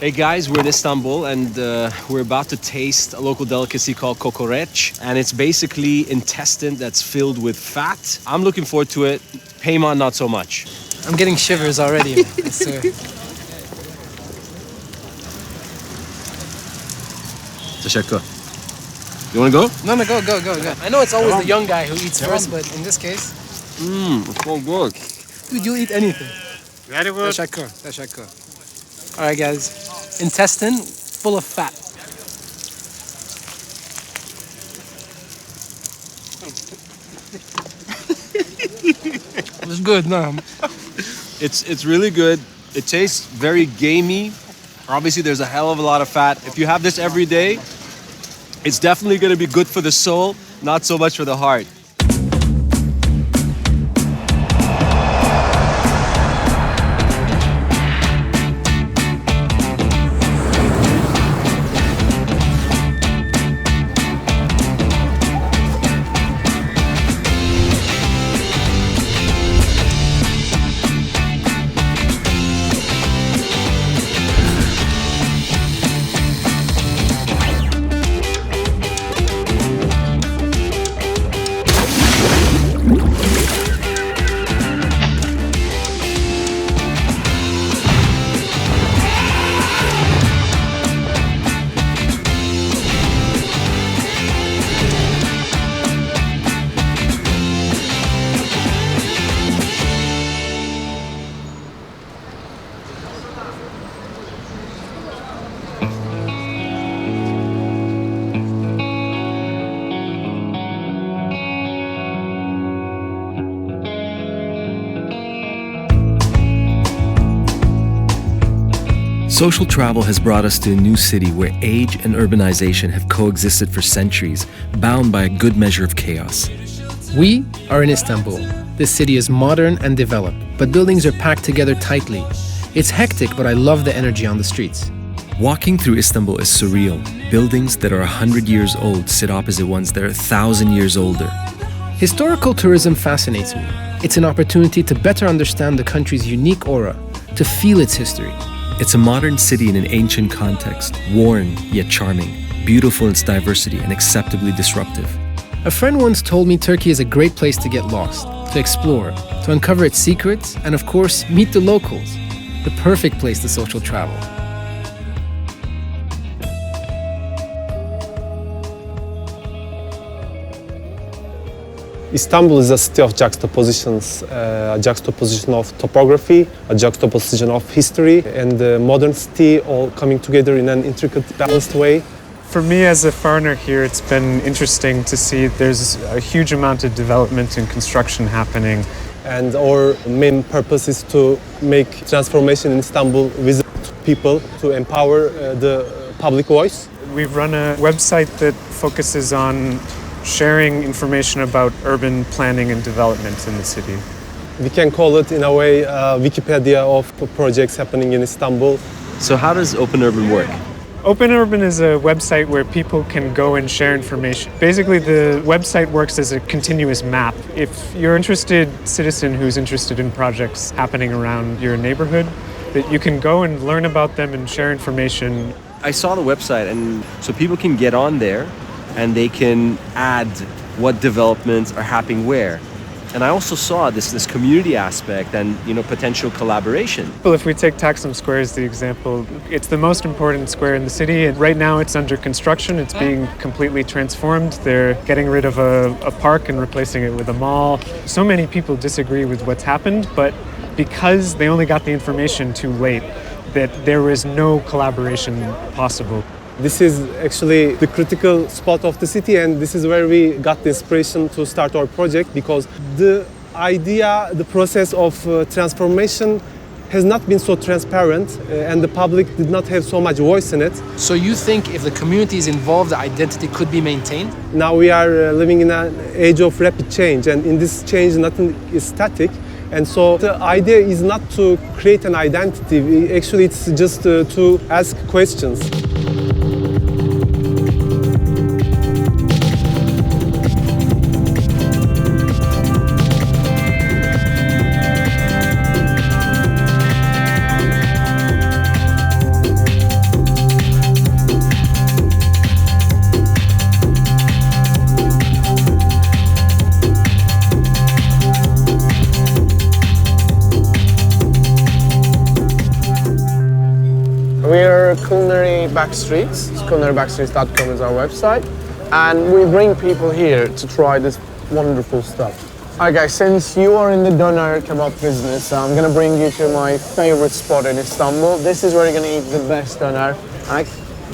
Hey guys, we're in Istanbul and we're about to taste a local delicacy called kokoreç, and it's basically intestine that's filled with fat. I'm looking forward to it. Peyman, not so much. I'm getting shivers already. I swear. Teşekkür. You wanna go? No, go. I know it's always the young guy who eats first, but in this case, It's so good. dude, you'll eat anything. Very good. Teşekkür. All right, guys. Intestine full of fat. It's good, no. It's really good. It tastes very gamey. Obviously, there's a hell of a lot of fat. If you have this every day, it's definitely gonna be good for the soul, not so much for the heart. Social travel has brought us to a new city where age and urbanization have coexisted for centuries, bound by a good measure of chaos. We are in Istanbul. This city is modern and developed, but buildings are packed together tightly. It's hectic, but I love the energy on the streets. Walking through Istanbul is surreal. Buildings that are 100 years old sit opposite ones that are 1,000 years older. Historical tourism fascinates me. It's an opportunity to better understand the country's unique aura, to feel its history. It's a modern city in an ancient context, worn yet charming, beautiful in its diversity and acceptably disruptive. A friend once told me Turkey is a great place to get lost, to explore, to uncover its secrets, and of course, meet the locals. The perfect place to social travel. Istanbul is a city of juxtapositions, a juxtaposition of topography, a juxtaposition of history and modernity all coming together in an intricate, balanced way. For me as a foreigner here, it's been interesting to see there's a huge amount of development and construction happening. And our main purpose is to make transformation in Istanbul visible to people, to empower the public voice. We've run a website that focuses on sharing information about urban planning and development in the city. We can call it, in a way, Wikipedia of projects happening in Istanbul. So how does Open Urban work? Open Urban is a website where people can go and share information. Basically, the website works as a continuous map. If you're interested citizen who's interested in projects happening around your neighborhood, that you can go and learn about them and share information. I saw the website, and so people can get on there and they can add what developments are happening where. And I also saw this community aspect and potential collaboration. Well, if we take Taksim Square as the example, it's the most important square in the city, and right now it's under construction. It's being completely transformed. They're getting rid of a park and replacing it with a mall. So many people disagree with what's happened, but because they only got the information too late, that there was no collaboration possible. This is actually the critical spot of the city, and this is where we got the inspiration to start our project, because the idea, the process of transformation has not been so transparent and the public did not have so much voice in it. So you think if the community is involved, the identity could be maintained? Now we are living in an age of rapid change, and in this change nothing is static. And so the idea is not to create an identity, actually it's just to ask questions. our culinary backstreets. Culinarybackstreets.com is our website. And we bring people here to try this wonderful stuff. Alright guys, since you are in the doner kebab business, I'm gonna bring you to my favorite spot in Istanbul. This is where you're gonna eat the best doner.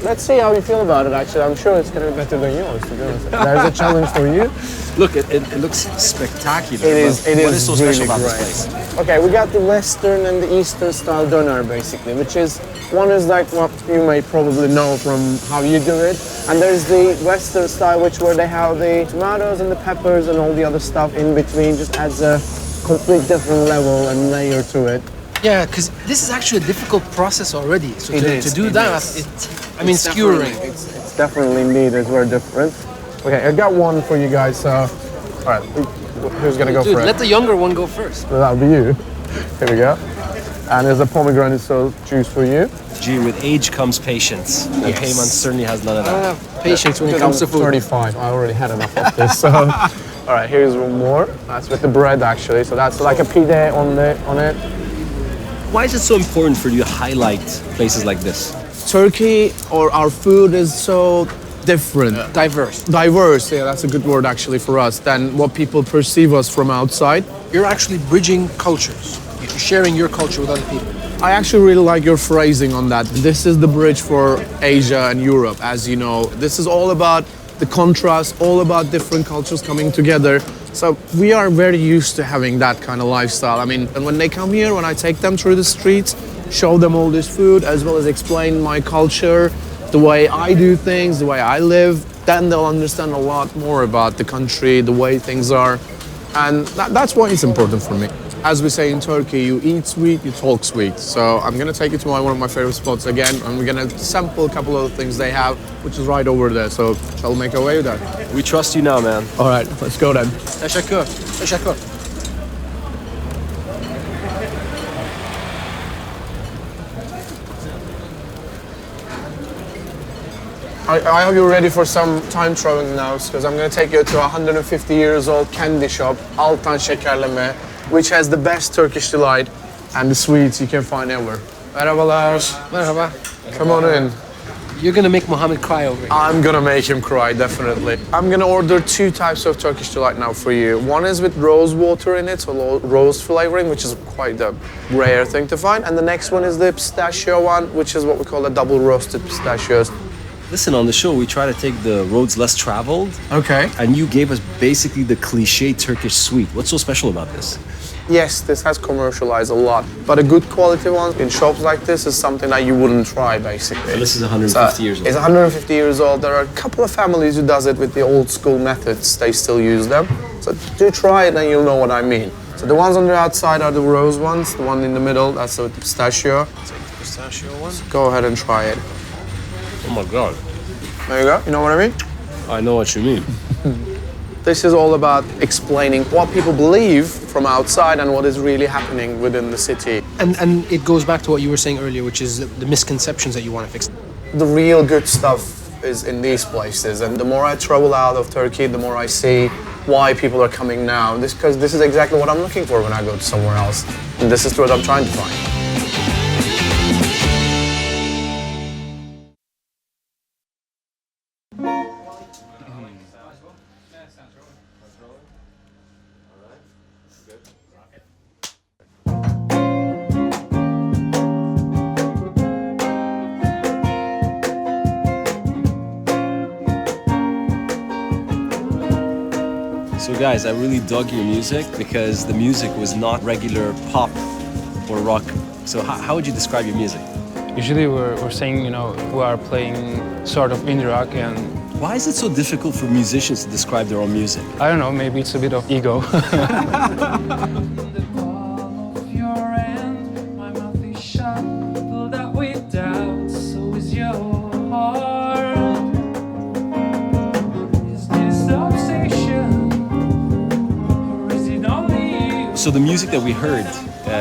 Let's see how you feel about it actually. I'm sure it's gonna be better than yours, to be honest. There's a challenge for you. Look, it looks spectacular. It is What is so really special about great. this place? Okay, we got the Western and the Eastern style doner basically, which is, one is like what you may probably know from how you do it. And there's the Western style, where they have the tomatoes and the peppers and all the other stuff in between, just adds a complete different level and layer to it. Yeah, because this is actually a difficult process already. So to do that, It's skewering. It's definitely indeed, it's very different. Okay, I got one for you guys, so, all right, who's gonna go Dude, first? let the younger one go first. Well, that'll be you. Here we go. And there's a pomegranate juice for you. Gee, with age comes patience. And Payman certainly has none of I don't that. have patience when it comes to food. 35. I already had enough of this. So, all right, here's one more. That's with the bread actually. So that's like a pide on it. Why is it so important for you to highlight places like this? Turkey or our food is so different. Diverse. Diverse, yeah, that's a good word actually for us, than what people perceive us from outside. You're actually bridging cultures. You're sharing your culture with other people. I actually really like your phrasing on that. This is the bridge for Asia and Europe, as you know. This is all about the contrast, all about different cultures coming together. So we are very used to having that kind of lifestyle. I mean, and when they come here, when I take them through the streets, show them all this food, as well as explain my culture, the way I do things, the way I live, then they'll understand a lot more about the country, the way things are. And that's why it's important for me. As we say in Turkey, you eat sweet, you talk sweet. So I'm gonna take you to one of my favorite spots again, and we're gonna sample a couple of the things they have, which is right over there. So shall we make our way with that? We trust you now, man. All right, let's go then. Teşekkür. Teşekkür. I hope you're ready for some time traveling now, because I'm gonna take you to a 150 years old candy shop, Altan Şekerleme, which has the best Turkish delight and the sweets you can find ever. Merhabalar. Merhaba. Come on in. You're gonna make Mohammed cry over here. I'm gonna make him cry, definitely. I'm gonna order two types of Turkish delight now for you. One is with rose water in it, so rose flavoring, which is quite a rare thing to find. And the next one is the pistachio one, which is what we call a double roasted pistachios. Listen, on the show, we try to take the roads less traveled, Okay. and you gave us basically the cliche Turkish sweet. What's so special about this? Yes, this has commercialized a lot, but a good quality one in shops like this is something that you wouldn't try, basically. So this is 150 years old. It's 150 years old. There are a couple of families who does it with the old school methods. They still use them. So do try it and you'll know what I mean. So the ones on the outside are the rose ones. The one in the middle, that's the pistachio. Pistachio one? Go ahead and try it. Oh my God. There you go. You know what I mean? I know what you mean. This is all about explaining what people believe from outside and what is really happening within the city. And it goes back to what you were saying earlier, which is the misconceptions that you want to fix. The real good stuff is in these places, and the more I travel out of Turkey, the more I see why people are coming now. Because this is exactly what I'm looking for when I go to somewhere else, and this is what I'm trying to find. So guys, I really dug your music because the music was not regular pop or rock. So how would you describe your music? Usually we're saying, we are playing sort of indie rock, and Why is it so difficult for musicians to describe their own music? I don't know, maybe it's a bit of ego. So the music that we heard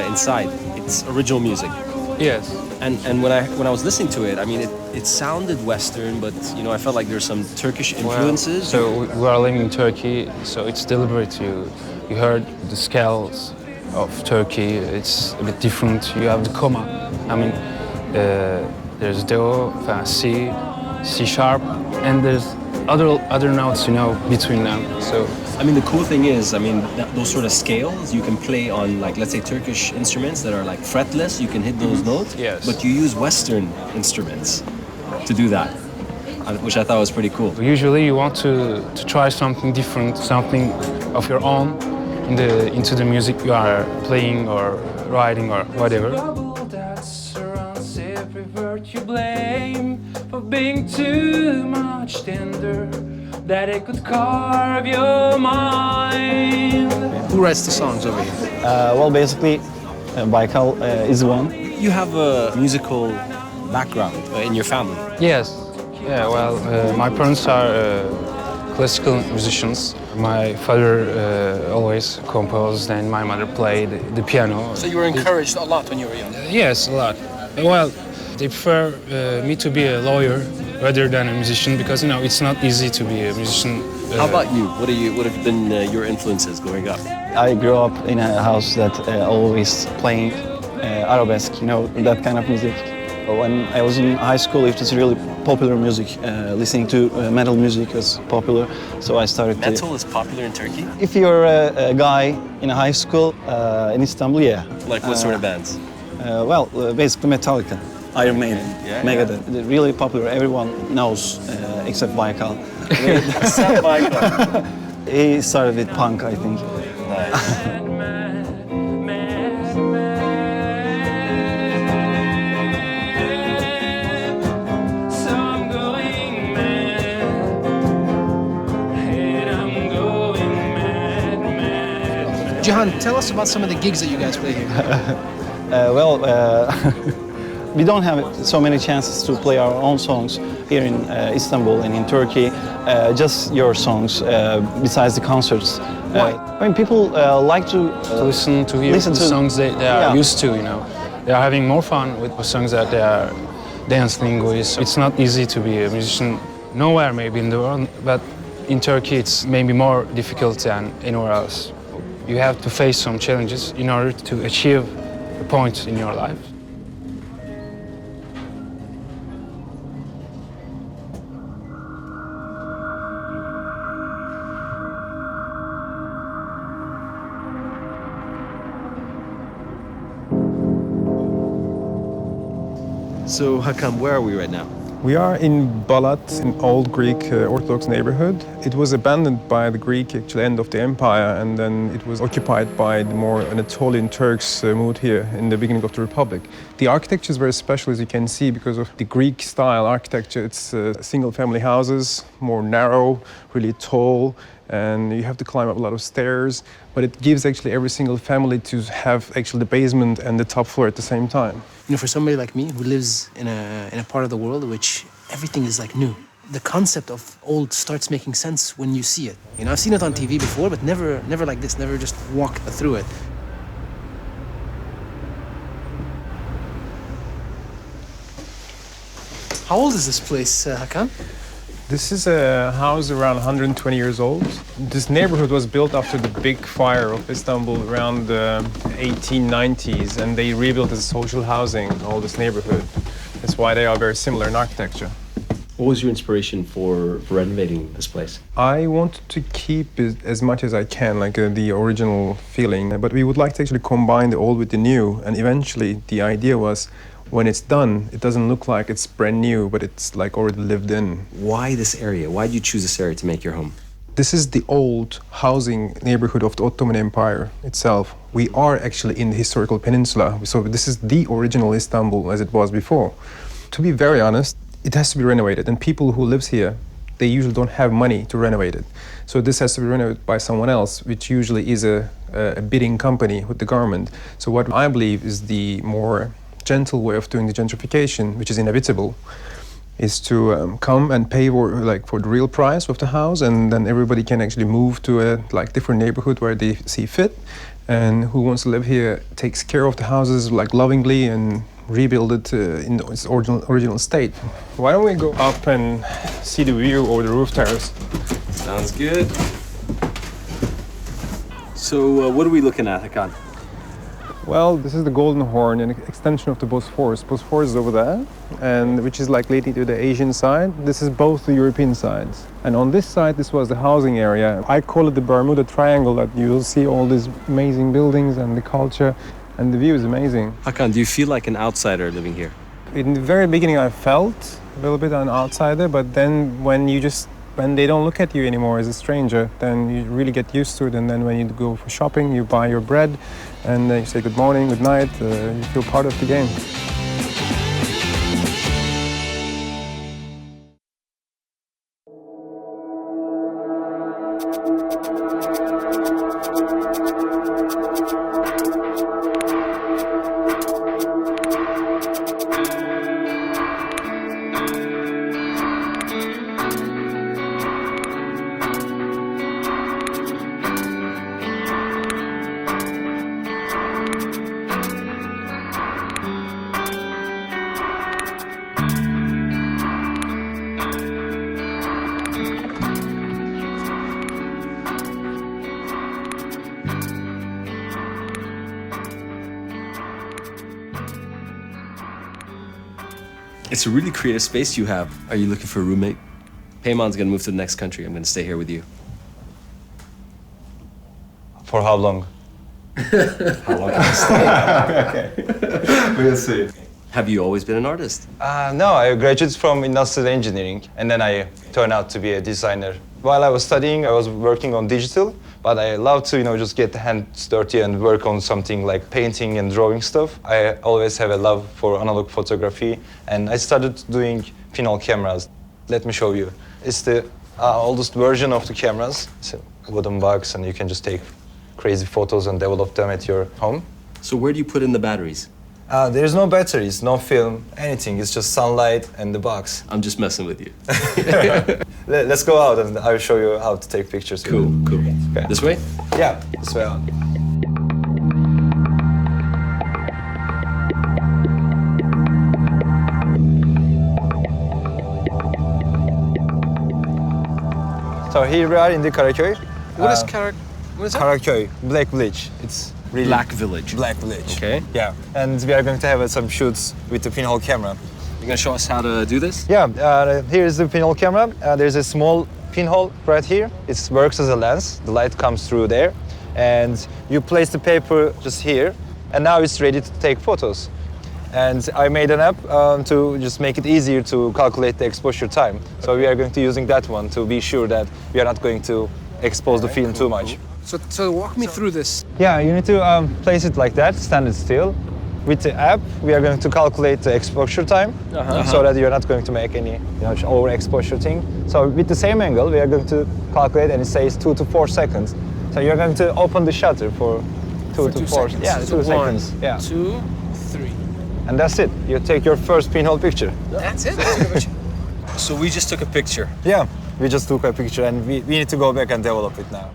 inside, it's original music. Yes. And when I was listening to it, I mean, it sounded Western, but I felt like there's some Turkish influences. So we are living in Turkey, so it's deliberate. You heard the scales of Turkey. It's a bit different. You have the comma. I mean, There's Do, C, C sharp, and there's other notes, you know, between them. So I mean, the cool thing is, I mean, those sort of scales you can play on, like, let's say Turkish instruments that are like fretless. You can hit those notes. Yes. But you use Western instruments to do that, which I thought was pretty cool. usually you want to try something different, something of your own into the music you are playing or writing or whatever. That surrounds every word you blame for being too much tender, that it could carve your mind. Who writes the songs over here? Well, basically, Baikal is one. You have a musical background in your family. Yes. Yeah, well, my parents are classical musicians. My father always composed and my mother played the piano. So you were encouraged a lot when you were young? Yes, a lot. Well, they prefer me to be a lawyer rather than a musician because, you know, it's not easy to be a musician. How about you? What have been your influences growing up? I grew up in a house that always playing arabesque, you know, that kind of music. When I was in high school, it was really popular music. Listening to metal music was popular, so I started Metal is popular in Turkey? If you're a guy in a high school in Istanbul, yeah. Like what sort of bands? Well, basically Metallica, Iron Maiden, Yeah, Megadeth. They're really popular. Everyone knows except Baikal. Except Michael. He started with punk, I think. Nice. So I'm going mad, and I'm going mad. Cihan, tell us about some of the gigs that you guys play here. We don't have so many chances to play our own songs here in Istanbul and in Turkey. Just your songs, besides the concerts. Why? I mean, people like to Listen to hear listen the to- songs they are yeah. used to, you know. They are having more fun with the songs that they are dancing with. It's not easy to be a musician nowhere maybe in the world, but in Turkey it's maybe more difficult than anywhere else. You have to face some challenges in order to achieve a point in your life. So Hakan, where are we right now? We are in Balat, an old Greek Orthodox neighborhood. It was abandoned by the Greek actually end of the empire, and then it was occupied by the more Anatolian Turks moved here in the beginning of the Republic. The architecture is very special, as you can see, because of the Greek style architecture. It's single family houses, more narrow, really tall, and you have to climb up a lot of stairs, but it gives actually every single family to have actually the basement and the top floor at the same time. You know, for somebody like me who lives in a part of the world which everything is like new, the concept of old starts making sense when you see it. You know, I've seen it on TV before, but never like this, never just walk through it. How old is this place, Hakan? This is a house around 120 years old. This neighborhood was built after the big fire of Istanbul around the 1890s, and they rebuilt as social housing, all this neighborhood. That's why they are very similar in architecture. What was your inspiration for renovating this place? I want to keep it as much as I can, like the original feeling, but we would like to actually combine the old with the new, and eventually the idea was when it's done, it doesn't look like it's brand new, but it's like already lived in. Why this area? Why did you choose this area to make your home? This is the old housing neighborhood of the Ottoman Empire itself. We are actually in the historical peninsula, so this is the original Istanbul as it was before. To be very honest, it has to be renovated, and people who live here, they usually don't have money to renovate it. So this has to be renovated by someone else, which usually is a bidding company with the government. So what I believe is the more gentle way of doing the gentrification, which is inevitable, is to come and pay for the real price of the house, and then everybody can actually move to a different neighborhood where they see fit, and who wants to live here takes care of the houses lovingly and rebuild it in its original state. Why don't we go up and see the view over the roof terrace? Sounds good. So what are we looking at, Hakan? Well, this is the Golden Horn, an extension of the Bosphorus. Bosphorus is over there, and which is like leading to the Asian side. This is both the European sides. And on this side, this was the housing area. I call it the Bermuda Triangle, that you will see all these amazing buildings and the culture, and the view is amazing. Hakan, do you feel like an outsider living here? In the very beginning, I felt a little bit an outsider, but then when they don't look at you anymore as a stranger, then you really get used to it. And then when you go for shopping, you buy your bread, and you say good morning, good night. You feel part of the game. It's a really creative space you have. Are you looking for a roommate? Peyman's gonna move to the next country. I'm gonna stay here with you. For how long? How long can I stay? Okay. We'll see. Have you always been an artist? No, I graduated from industrial engineering and then I turned out to be a designer. While I was studying, I was working on digital, but I love to, just get the hands dirty and work on something like painting and drawing stuff. I always have a love for analog photography, and I started doing Pinhole cameras. Let me show you. It's the oldest version of the cameras. It's a wooden box, and you can just take crazy photos and develop them at your home. So where do you put in the batteries? There's no batteries, no film, anything. It's just sunlight and the box. I'm just messing with you. Let's go out and I'll show you how to take pictures. Cool. Okay. This way? Yeah, this way out. So here we are in the Karaköy. What is that? Karaköy, Black Village. It's really Black Village. Black Village. Okay. Yeah, and we are going to have some shoots with the Pinhole camera. You're gonna show us how to do this? Yeah, here's the Pinhole camera. There's a small pinhole right here. It works as a lens. The light comes through there, and you place the paper just here, and now it's ready to take photos. And I made an app to just make it easier to calculate the exposure time. So we are going to using that one to be sure that we are not going to expose the film too much. So walk me through this. Yeah, you need to place it like that, stand it still. With the app, we are going to calculate the exposure time so that you're not going to make any overexposure thing. So with the same angle, we are going to calculate, and it says 2 to 4 seconds. So you're going to open the shutter for 2 to 4 seconds. Yeah, 2 seconds. Yeah. 2, 3. And that's it. You take your first pinhole picture. That's it. So we just took a picture. Yeah, we just took a picture, and we need to go back and develop it now.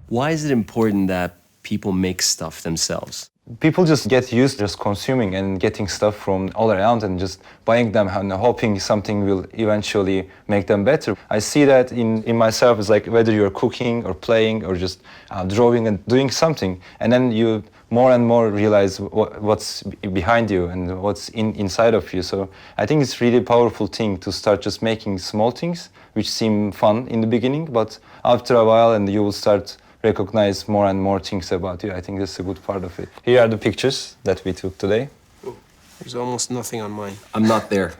Why is it important that people make stuff themselves? People just get used to just consuming and getting stuff from all around and just buying them and hoping something will eventually make them better. I see that in myself. It's like whether you're cooking or playing or just drawing and doing something, and then you more and more realize what's behind you and what's inside of you. So I think it's really a powerful thing to start just making small things which seem fun in the beginning, but after a while and you will start recognize more and more things about you. I think that's a good part of it. Here are the pictures that we took today. There's almost nothing on mine. I'm not there.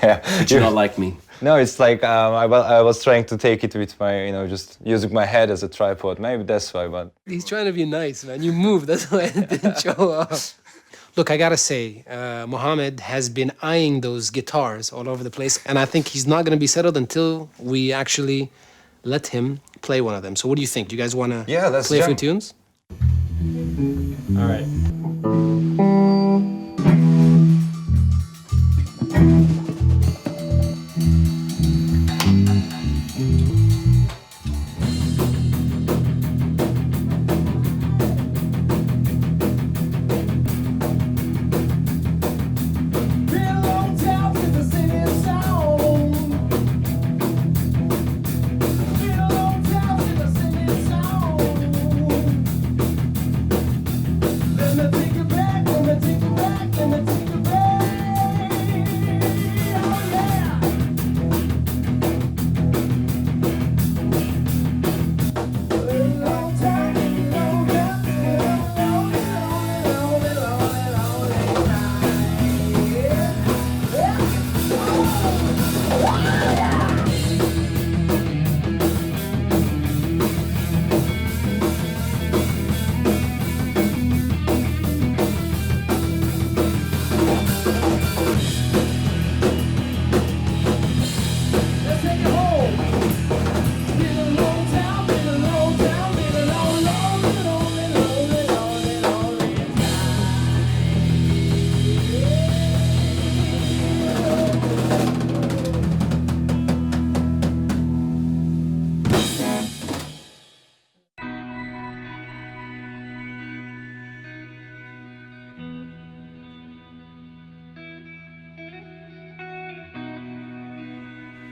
Yeah. But you're not like me. No, it's like I was trying to take it with my, just using my head as a tripod. Maybe that's why, but... He's trying to be nice, man. You moved, that's why it didn't show up. Look, I gotta say, Mohammed has been eyeing those guitars all over the place, and I think he's not gonna be settled until we actually let him play one of them. So what do you think? Do you guys want to play a few tunes? All right.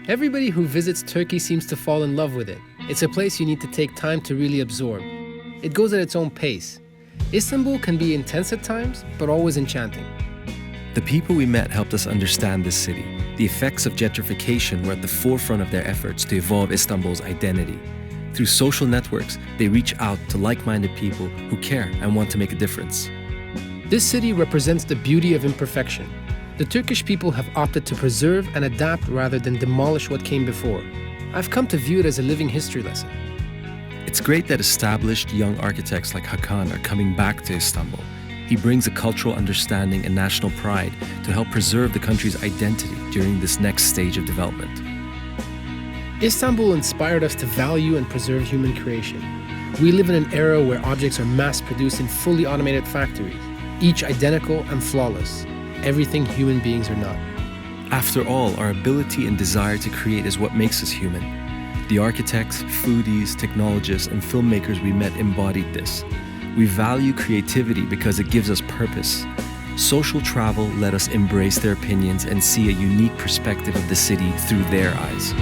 Everybody who visits Turkey seems to fall in love with it. It's a place you need to take time to really absorb. It goes at its own pace. Istanbul can be intense at times, but always enchanting. The people we met helped us understand this city. The effects of gentrification were at the forefront of their efforts to evolve Istanbul's identity. Through social networks, they reach out to like-minded people who care and want to make a difference. This city represents the beauty of imperfection. The Turkish people have opted to preserve and adapt rather than demolish what came before. I've come to view it as a living history lesson. It's great that established young architects like Hakan are coming back to Istanbul. He brings a cultural understanding and national pride to help preserve the country's identity during this next stage of development. Istanbul inspired us to value and preserve human creation. We live in an era where objects are mass-produced in fully automated factories, each identical and flawless, everything human beings are not. After all, our ability and desire to create is what makes us human. The architects, foodies, technologists, and filmmakers we met embodied this. We value creativity because it gives us purpose. Social travel let us embrace their opinions and see a unique perspective of the city through their eyes.